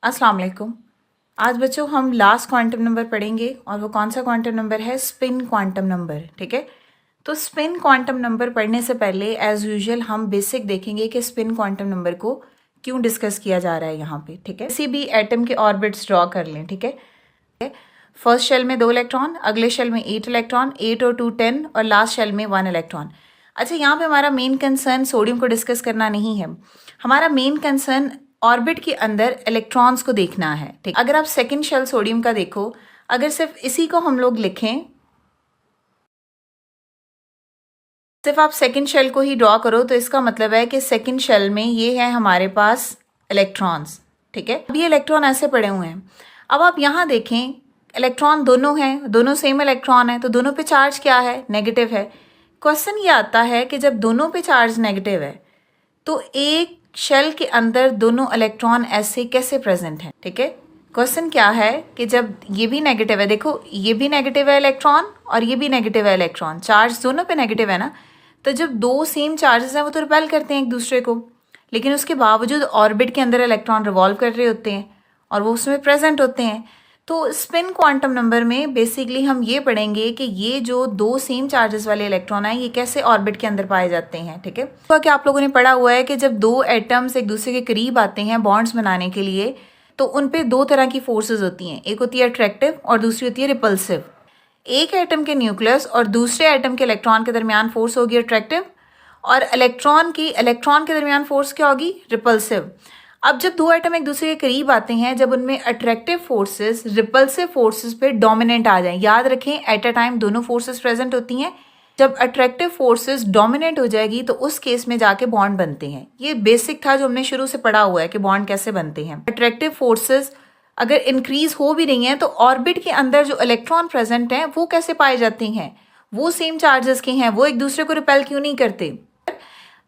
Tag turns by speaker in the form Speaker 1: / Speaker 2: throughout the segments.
Speaker 1: अस्सलाम वालेकुम। आज बच्चों हम लास्ट क्वांटम नंबर पढ़ेंगे और वो कौन सा क्वांटम नंबर है? Spin quantum number. ठीक है, तो स्पिन क्वांटम नंबर पढ़ने से पहले एज यूजुअल हम बेसिक देखेंगे कि स्पिन क्वांटम नंबर को क्यों डिस्कस किया जा रहा है यहाँ पे। ठीक है, किसी भी एटम के ऑर्बिट्स ड्रॉ कर लें। ठीक है, फर्स्ट शेल में 2 इलेक्ट्रॉन, अगले शेल में 8 इलेक्ट्रॉन, 8 और 2 10 और लास्ट शेल में 1 इलेक्ट्रॉन। अच्छा, यहाँ पे हमारा मेन कंसर्न सोडियम को डिस्कस करना नहीं है, हमारा मेन कंसर्न ऑर्बिट के अंदर इलेक्ट्रॉन्स को देखना है। ठीक, अगर आप सेकंड शेल सोडियम का देखो, अगर सिर्फ इसी को हम लोग लिखें, सिर्फ आप सेकंड शेल को ही ड्रॉ करो तो इसका मतलब है कि सेकंड शेल में ये है हमारे पास इलेक्ट्रॉन्स। ठीक है, अब ये इलेक्ट्रॉन ऐसे पड़े हुए हैं। अब आप यहाँ देखें, इलेक्ट्रॉन दोनों हैं, दोनों सेम इलेक्ट्रॉन है, तो दोनों पे चार्ज क्या है? नेगेटिव है। क्वेश्चन ये आता है कि जब दोनों पे चार्ज नेगेटिव है तो एक शेल के अंदर दोनों इलेक्ट्रॉन ऐसे कैसे प्रेजेंट हैं? ठीक है, क्वेश्चन क्या है कि जब ये भी नेगेटिव है, देखो ये भी नेगेटिव है इलेक्ट्रॉन और ये भी नेगेटिव है इलेक्ट्रॉन, चार्ज दोनों पे नेगेटिव है ना, तो जब दो सेम चार्जेस हैं वो तो रिपेल करते हैं एक दूसरे को, लेकिन उसके बावजूद ऑर्बिट के अंदर इलेक्ट्रॉन रिवॉल्व कर रहे होते हैं और वो उसमें प्रेजेंट होते हैं। तो स्पिन क्वांटम नंबर में बेसिकली हम ये पढ़ेंगे कि ये जो दो सेम चार्जेस वाले इलेक्ट्रॉन हैं ये कैसे ऑर्बिट के अंदर पाए जाते हैं। ठीक है, तो क्या आप लोगों ने पढ़ा हुआ है कि जब दो एटम्स एक दूसरे के करीब आते हैं बॉन्ड्स बनाने के लिए तो उन पे दो तरह की फोर्सेस होती हैं, एक होती है अट्रैक्टिव और दूसरी होती है रिपल्सिव। एक एटम के न्यूक्लियस और दूसरे एटम के इलेक्ट्रॉन के दरमियान फोर्स होगी अट्रैक्टिव और इलेक्ट्रॉन के दरमियान फोर्स क्या होगी? रिपल्सिव। अब जब दो एटम एक दूसरे के करीब आते हैं, जब उनमें अट्रैक्टिव फोर्सेस रिपल्सिव फोर्सेस पे डोमिनेंट आ जाएं, याद रखें एट अ टाइम दोनों फोर्सेस प्रेजेंट होती हैं, जब अट्रैक्टिव फोर्सेस डोमिनेट हो जाएगी तो उस केस में जाके बॉन्ड बनते हैं। ये बेसिक था जो हमने शुरू से पढ़ा हुआ है कि बॉन्ड कैसे बनते हैं। अट्रैक्टिव फोर्सेस अगर इंक्रीज हो भी रही हैं तो ऑर्बिट के अंदर जो इलेक्ट्रॉन प्रेजेंट हैं वो कैसे पाए जाते हैं? वो सेम चार्जेस के हैं, वो एक दूसरे को रिपेल क्यों नहीं करते?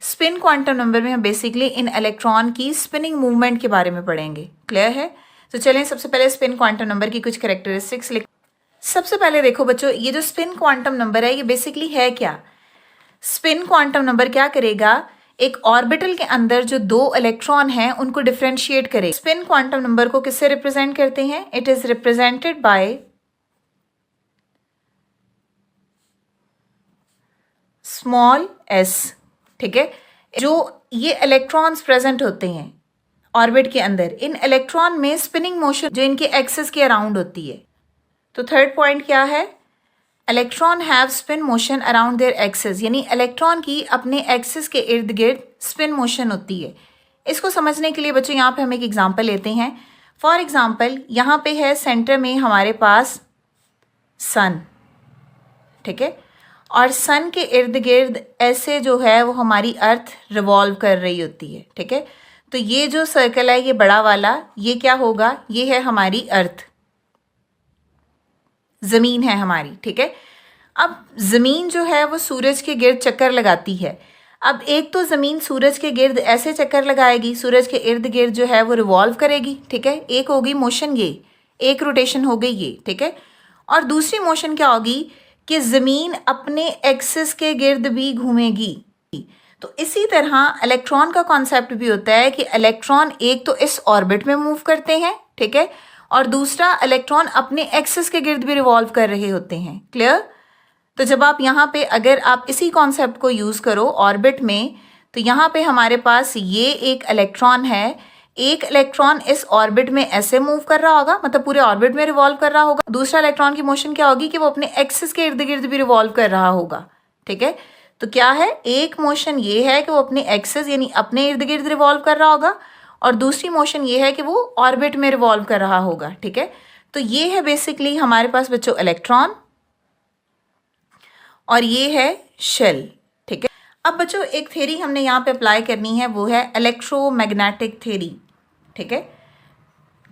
Speaker 1: स्पिन क्वांटम नंबर में हम बेसिकली इन इलेक्ट्रॉन की स्पिनिंग मूवमेंट के बारे में पढ़ेंगे। क्लियर है? तो चलें सबसे पहले स्पिन क्वांटम नंबर की कुछ कैरेक्टरिस्टिक्स लिख। सबसे पहले देखो बच्चों, ये जो स्पिन क्वांटम नंबर है ये बेसिकली है क्या? स्पिन क्वांटम नंबर क्या करेगा? एक ऑर्बिटल के अंदर जो दो इलेक्ट्रॉन हैं उनको डिफरेंशिएट करेगा। स्पिन क्वांटम नंबर को किससे रिप्रेजेंट करते हैं? It is represented by small S. ठीक है, जो ये इलेक्ट्रॉन्स प्रेजेंट होते हैं ऑर्बिट के अंदर, इन इलेक्ट्रॉन में स्पिनिंग मोशन जो इनके एक्सिस के अराउंड होती है। तो थर्ड पॉइंट क्या है? Electron have spin motion around their axis, यानी इलेक्ट्रॉन की अपने एक्सिस के इर्द गिर्द स्पिन मोशन होती है। इसको समझने के लिए बच्चों यहाँ पे हम एक एग्जांपल लेते हैं। फॉर एग्जांपल यहाँ पे है सेंटर में हमारे पास सन। ठीक है, और सन के इर्द गिर्द ऐसे जो है वो हमारी अर्थ रिवॉल्व कर रही होती है। ठीक है, तो ये जो सर्कल है ये बड़ा वाला, ये क्या होगा? ये है हमारी अर्थ, जमीन है हमारी। ठीक है, अब जमीन जो है वो सूरज के गिर्द चक्कर लगाती है। अब एक तो जमीन सूरज के गिर्द ऐसे चक्कर लगाएगी, सूरज के इर्द गिर्द जो है वो रिवॉल्व करेगी। ठीक है, एक होगी मोशन ये, एक रोटेशन हो गई ये। ठीक है, और दूसरी मोशन क्या होगी कि ज़मीन अपने एक्सिस के गिर्द भी घूमेगी। तो इसी तरह इलेक्ट्रॉन का कॉन्सेप्ट भी होता है कि इलेक्ट्रॉन एक तो इस ऑर्बिट में मूव करते हैं, ठीक है, और दूसरा इलेक्ट्रॉन अपने एक्सिस के गिर्द भी रिवॉल्व कर रहे होते हैं। क्लियर? तो जब आप यहाँ पे अगर आप इसी कॉन्सेप्ट को यूज़ करो ऑर्बिट में, तो यहाँ पे हमारे पास ये एक इलेक्ट्रॉन है, एक इलेक्ट्रॉन इस ऑर्बिट में ऐसे मूव कर रहा होगा, मतलब पूरे ऑर्बिट में रिवॉल्व कर रहा होगा। दूसरा इलेक्ट्रॉन की मोशन क्या होगी कि वो अपने एक्सिस के इर्द गिर्द भी रिवॉल्व कर रहा होगा। ठीक है, तो क्या है? एक मोशन ये है कि वो अपने एक्सिस यानी अपने इर्द गिर्द रिवॉल्व कर रहा होगा और दूसरी मोशन ये है कि वो ऑर्बिट में रिवॉल्व कर रहा होगा। ठीक है, तो ये है बेसिकली हमारे पास बच्चों इलेक्ट्रॉन और ये है शेल। ठीक है, अब बच्चों एक थ्योरी हमने यहाँ पे अप्लाई करनी है, वो है इलेक्ट्रोमैग्नेटिक थ्योरी। ठीक है,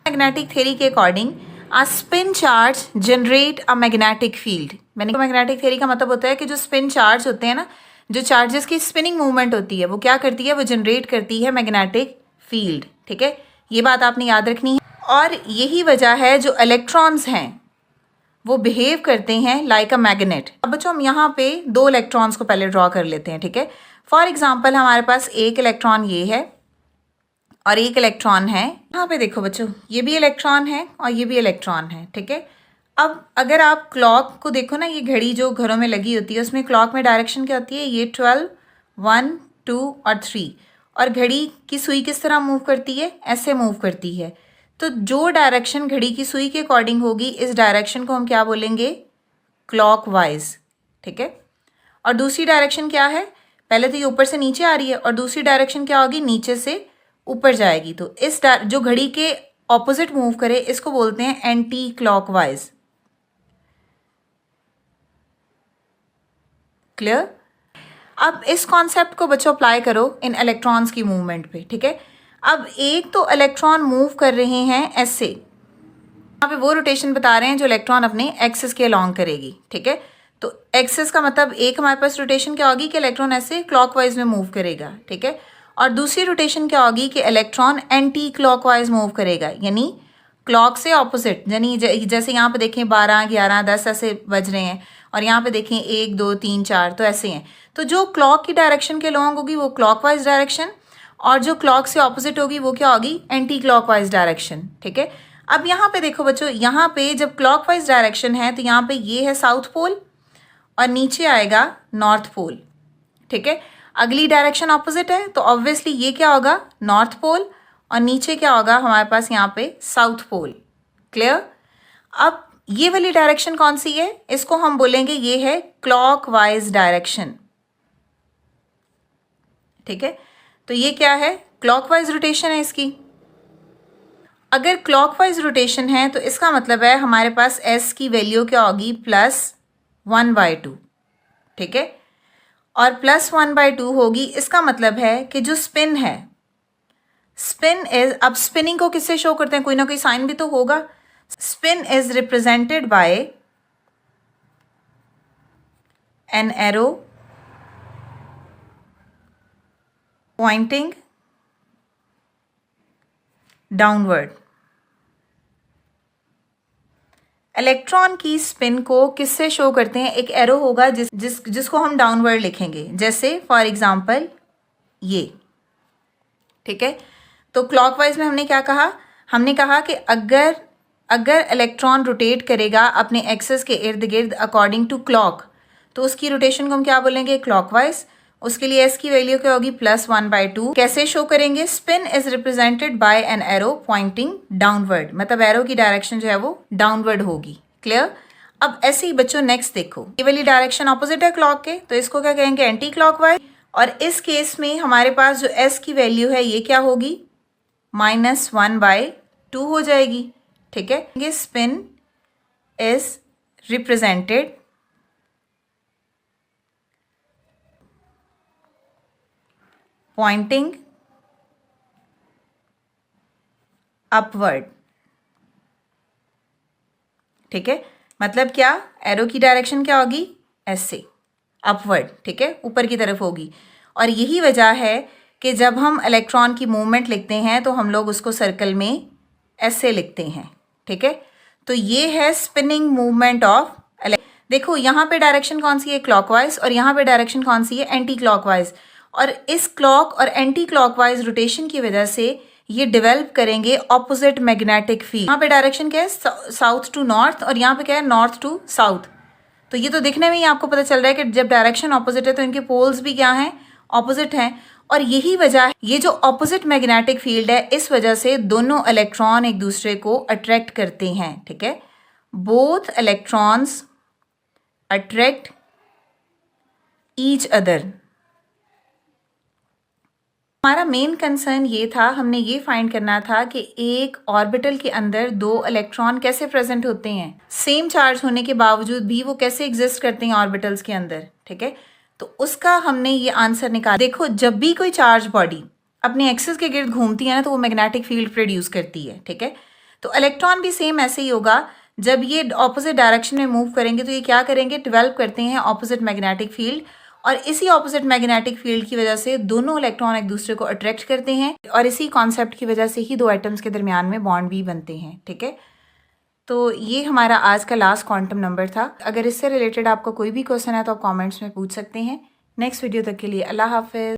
Speaker 1: मैग्नेटिक थ्योरी के according a spin charge generate a magnetic field. Magnetic theory का मतलब होता है कि जो स्पिन चार्ज होते हैं ना, जो चार्जेस की स्पिनिंग मूवमेंट होती है वो क्या करती है? वो जनरेट करती है मैग्नेटिक फील्ड। ठीक है, ये बात आपने याद रखनी है। और यही वजह है जो इलेक्ट्रॉन्स हैं वो बिहेव करते हैं लाइक अ मैग्नेट। अब बच्चों हम यहाँ पे दो इलेक्ट्रॉन्स को पहले ड्रॉ कर लेते हैं। ठीक है, फॉर एग्जाम्पल हमारे पास एक इलेक्ट्रॉन ये है और एक इलेक्ट्रॉन है। यहाँ पे देखो बच्चों, ये भी इलेक्ट्रॉन है और ये भी इलेक्ट्रॉन है, ठीक है। अब अगर आप क्लॉक को देखो ना, ये घड़ी जो घरों में लगी होती है उसमें क्लॉक में डायरेक्शन क्या होती है, ये 12, 1, 2 और 3, और घड़ी की सुई किस तरह मूव करती है, ऐसे मूव करती है। तो जो डायरेक्शन घड़ी की सुई के अकॉर्डिंग होगी, इस डायरेक्शन को हम क्या बोलेंगे, क्लॉकवाइज, ठीक है। और दूसरी डायरेक्शन क्या है, पहले तो ये ऊपर से नीचे आ रही है और दूसरी डायरेक्शन क्या होगी, नीचे से ऊपर जाएगी। तो इस जो घड़ी के ऑपोजिट मूव करे इसको बोलते हैं एंटी क्लॉकवाइज। क्लियर। अब इस कॉन्सेप्ट को बच्चों अप्लाई करो इन इलेक्ट्रॉन्स की मूवमेंट पे, ठीक है। अब एक तो इलेक्ट्रॉन मूव कर रहे हैं ऐसे, यहाँ पे वो रोटेशन बता रहे हैं जो इलेक्ट्रॉन अपने एक्सिस के अलॉन्ग करेगी, ठीक है। तो एक्सिस का मतलब एक हमारे पास रोटेशन क्या होगी कि इलेक्ट्रॉन ऐसे क्लॉकवाइज में मूव करेगा, ठीक है। और दूसरी रोटेशन क्या होगी कि इलेक्ट्रॉन एंटी क्लॉकवाइज मूव करेगा, यानी क्लॉक से ऑपोजिट। यानी जैसे यहाँ पे देखें 12, 11, 10 ऐसे बज रहे हैं और यहाँ पे देखें 1, 2, 3, 4 तो ऐसे हैं। तो जो क्लॉक की डायरेक्शन के अलॉन्ग होगी वो क्लॉकवाइज डायरेक्शन, और जो क्लॉक से ऑपोजिट होगी वो क्या होगी, एंटी क्लॉकवाइज डायरेक्शन, ठीक है। अब यहाँ पे देखो बच्चों, यहाँ पे जब क्लॉकवाइज डायरेक्शन है तो यहाँ पे ये है साउथ पोल और नीचे आएगा नॉर्थ पोल, ठीक है। अगली डायरेक्शन ऑपोजिट है तो ऑब्वियसली ये क्या होगा, नॉर्थ पोल, और नीचे क्या होगा हमारे पास यहाँ पे साउथ पोल। क्लियर। अब ये वाली डायरेक्शन कौन सी है, इसको हम बोलेंगे ये है क्लॉकवाइज डायरेक्शन, ठीक है। तो ये क्या है, क्लॉकवाइज रोटेशन है इसकी। अगर क्लॉकवाइज रोटेशन है तो इसका मतलब है हमारे पास एस की वैल्यू क्या होगी, +1/2, ठीक है। और +1/2 होगी, इसका मतलब है कि जो स्पिन है, स्पिन इज, अब स्पिनिंग को किससे शो करते हैं, कोई ना कोई साइन भी तो होगा। Spin is represented by an arrow pointing downward. Electron की स्पिन को किससे शो करते हैं, एक एरो होगा जिसको हम डाउनवर्ड लिखेंगे, जैसे फॉर एग्जांपल ये, ठीक है। तो क्लॉकवाइज में हमने क्या कहा, हमने कहा कि अगर इलेक्ट्रॉन रोटेट करेगा अपने एक्सिस के इर्द गिर्द अकॉर्डिंग टू क्लॉक, तो उसकी रोटेशन को हम क्या बोलेंगे, क्लॉकवाइज। उसके लिए एस की वैल्यू क्या होगी, +1/2। कैसे शो करेंगे, spin is represented by an arrow pointing downward, मतलब एरो की डायरेक्शन जो है वो डाउनवर्ड होगी। क्लियर। अब ऐसे ही बच्चों नेक्स्ट देखो, ये वाली डायरेक्शन ऑपोजिट है क्लॉक के, तो इसको क्या कहेंगे, एंटी क्लॉकवाइज। और इस केस में हमारे पास जो एस की वैल्यू है ये क्या होगी, -1/2 हो जाएगी, ठीक है। ये spin is represented pointing upward, ठीक है। मतलब क्या, एरो की डायरेक्शन क्या होगी, ऐसे अपवर्ड, ठीक है, ऊपर की तरफ होगी। और यही वजह है कि जब हम इलेक्ट्रॉन की मूवमेंट लिखते हैं तो हम लोग उसको सर्कल में ऐसे लिखते हैं, ठीक है। तो ये है स्पिनिंग मूवमेंट ऑफ। देखो यहाँ पे डायरेक्शन कौन सी है, क्लॉकवाइज, और यहाँ पे डायरेक्शन कौन सी है, एंटी क्लॉकवाइज। और इस क्लॉक और एंटी क्लॉकवाइज रोटेशन की वजह से ये डेवलप करेंगे ऑपोजिट मैग्नेटिक फील्ड। यहाँ पे डायरेक्शन क्या है, साउथ टू नॉर्थ, और यहाँ पे क्या है, नॉर्थ टू साउथ। तो ये तो दिखने में ही आपको पता चल रहा है कि जब डायरेक्शन ऑपोजिट है तो इनके पोल्स भी क्या हैं, ऑपोजिट हैं। और यही वजह है, ये जो ऑपोजिट मैग्नेटिक फील्ड है, इस वजह से दोनों इलेक्ट्रॉन एक दूसरे को अट्रैक्ट करते हैं, ठीक है। Both electrons attract each other. हमारा मेन कंसर्न ये था, हमने ये फाइंड करना था कि एक ऑर्बिटल के अंदर दो इलेक्ट्रॉन कैसे प्रेजेंट होते हैं, सेम चार्ज होने के बावजूद भी वो कैसे एग्जिस्ट करते हैं ऑर्बिटल्स के अंदर, ठीक है। तो उसका हमने ये आंसर निकाला। देखो, जब भी कोई चार्ज बॉडी अपने एक्सिस के गिर्द घूमती है ना, तो वो मैग्नेटिक फील्ड प्रोड्यूस करती है, ठीक है। तो इलेक्ट्रॉन भी सेम ऐसे ही होगा, जब ये ऑपोजिट डायरेक्शन में मूव करेंगे तो ये क्या करेंगे, डेवलप करते हैं ऑपोजिट मैग्नेटिक फील्ड। और इसी ऑपोजिट मैग्नेटिक फील्ड की वजह से दोनों इलेक्ट्रॉन एक दूसरे को अट्रैक्ट करते हैं, और इसी कॉन्सेप्ट की वजह से ही दो एटम्स के दरमियान में बॉन्ड भी बनते हैं, ठीक है। तो ये हमारा आज का लास्ट क्वांटम नंबर था। अगर इससे रिलेटेड आपका कोई भी क्वेश्चन है तो आप कमेंट्स में पूछ सकते हैं। नेक्स्ट वीडियो तक के लिए अल्लाह हाफिज।